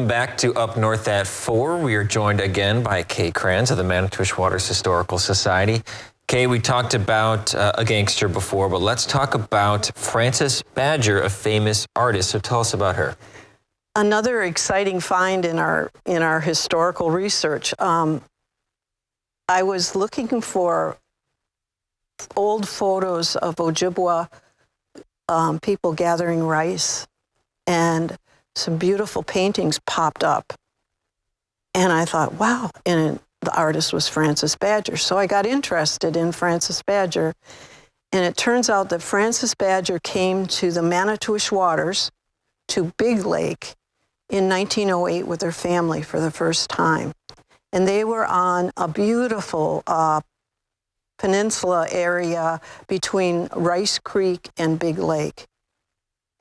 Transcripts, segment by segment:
Back to Up North at 4. We are joined again by Kay Kranz of the Manitowish Waters Historical Society. Kay, we talked about a gangster before, but let's talk about Frances Badger, a famous artist. So tell us about her. Another exciting find in our historical research. I was looking for old photos of Ojibwa people gathering rice, and some beautiful paintings popped up. And I thought, wow, and the artist was Frances Badger. So I got interested in Frances Badger. And it turns out that Frances Badger came to the Manitowish Waters, to Big Lake, in 1908 with her family for the first time. And they were on a beautiful peninsula area between Rice Creek and Big Lake.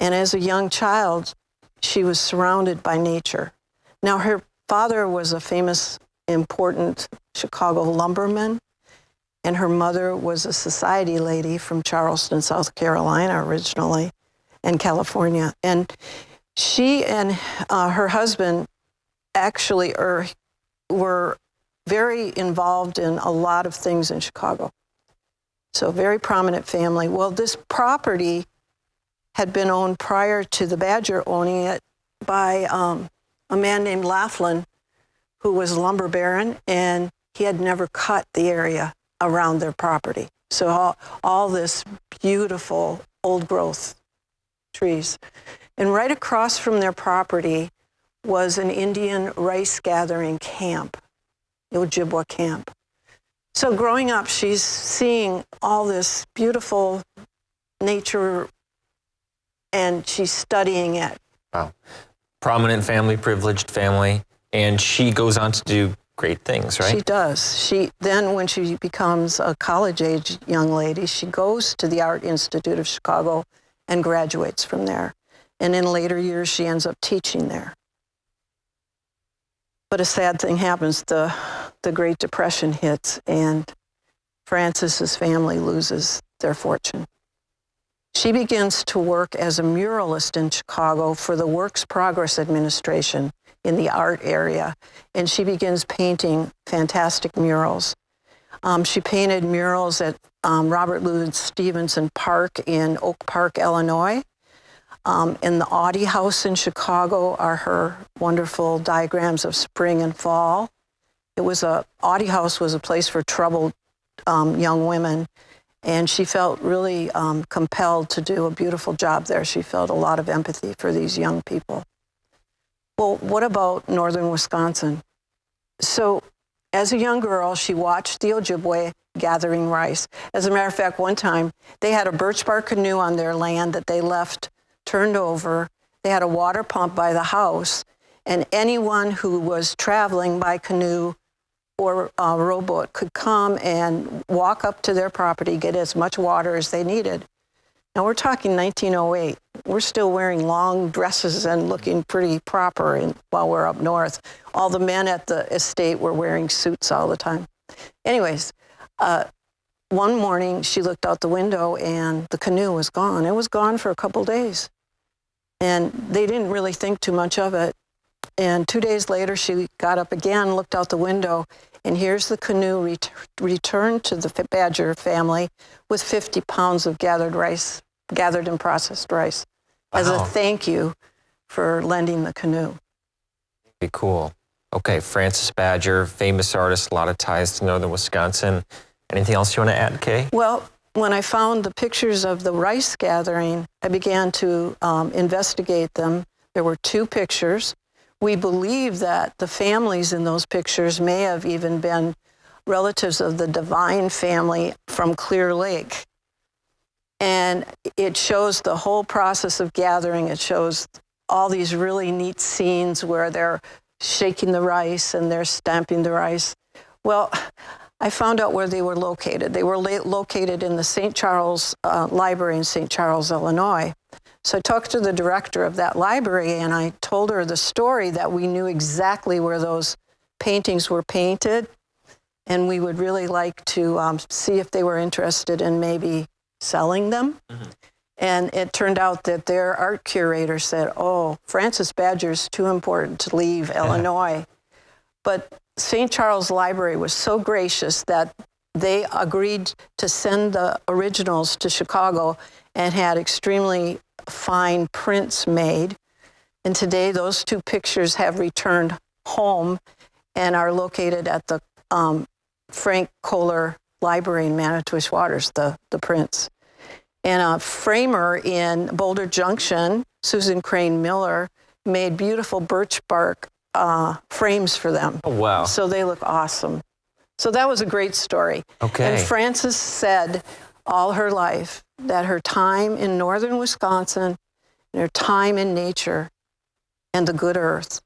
And as a young child, she was surrounded by nature. Now, her father was a famous, important Chicago lumberman, and her mother was a society lady from Charleston, South Carolina, originally, and California. And she and her husband actually were very involved in a lot of things in Chicago. So, very prominent family. Well, this property had been owned prior to the Badger owning it by a man named Laughlin, who was a lumber baron, and he had never cut the area around their property. So all this beautiful old growth trees. And right across from their property was an Indian rice gathering camp, the Ojibwa camp. So growing up, she's seeing all this beautiful nature, and she's studying it. Wow. Prominent family, privileged family, and she goes on to do great things, right? She does. Then when she becomes a college-age young lady, she goes to the Art Institute of Chicago and graduates from there. And in later years, she ends up teaching there. But a sad thing happens. The Great Depression hits, and Frances's family loses their fortune. She begins to work as a muralist in Chicago for the Works Progress Administration in the art area, and she begins painting fantastic murals. She painted murals at Robert Louis Stevenson Park in Oak Park, Illinois. In the Audie House in Chicago are her wonderful diagrams of spring and fall. Audie House was a place for troubled young women, and she felt really compelled to do a beautiful job there. She felt a lot of empathy for these young people. Well, what about northern Wisconsin? So as a young girl, she watched the Ojibwe gathering rice. As a matter of fact, one time, they had a birch bark canoe on their land that they left turned over. They had a water pump by the house, and anyone who was traveling by canoe or rowboat could come and walk up to their property, get as much water as they needed. Now, we're talking 1908. We're still wearing long dresses and looking pretty proper while we're up north. All the men at the estate were wearing suits all the time. Anyways, one morning she looked out the window and the canoe was gone. It was gone for a couple days. And they didn't really think too much of it. And 2 days later, she got up again, looked out the window, and here's the canoe returned to the Badger family with 50 pounds of gathered and processed rice, as a thank you for lending the canoe. Very cool. Okay, Frances Badger, famous artist, a lot of ties to northern Wisconsin. Anything else you want to add, Kay? Well, when I found the pictures of the rice gathering, I began to investigate them. There were 2 pictures. We believe that the families in those pictures may have even been relatives of the Divine family from Clear Lake. And it shows the whole process of gathering. It shows all these really neat scenes where they're shaking the rice and they're stamping the rice. Well, I found out where they were located. They were located in the St. Charles Library in St. Charles, Illinois. So I talked to the director of that library, and I told her the story that we knew exactly where those paintings were painted, and we would really like to see if they were interested in maybe selling them. Mm-hmm. And it turned out that their art curator said, oh, Francis Badger's too important to leave Illinois. But St. Charles Library was so gracious that they agreed to send the originals to Chicago and had extremely fine prints made. And today those two pictures have returned home and are located at the Frank Kohler Library in Manitowish Waters, the prints. And a framer in Boulder Junction, Susan Crane Miller, made beautiful birch bark frames for them. Oh, wow. So they look awesome. So that was a great story. Okay. And Frances said all her life that her time in northern Wisconsin and her time in nature and the good earth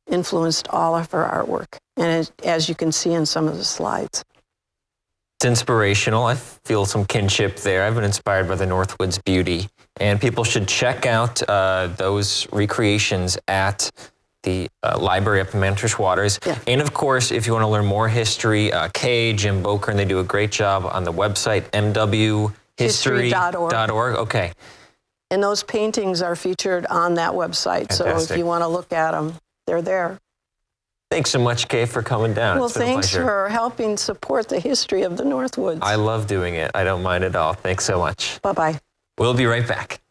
influenced all of her artwork. And as you can see in some of the slides. It's inspirational. I feel some kinship there. I've been inspired by the Northwoods beauty. And people should check out those recreations at the library up in Manitowish Waters. Yeah. And of course, if you want to learn more history, Kay, Jim Boker, and they do a great job on the website, mwhistory.org. Okay. And those paintings are featured on that website. Fantastic. So if you want to look at them, they're there. Thanks so much, Kay, for coming down. Well, It's been a thanks pleasure. for helping support the history of the Northwoods. I love doing it. I don't mind at all. Thanks so much. Bye-bye. We'll be right back.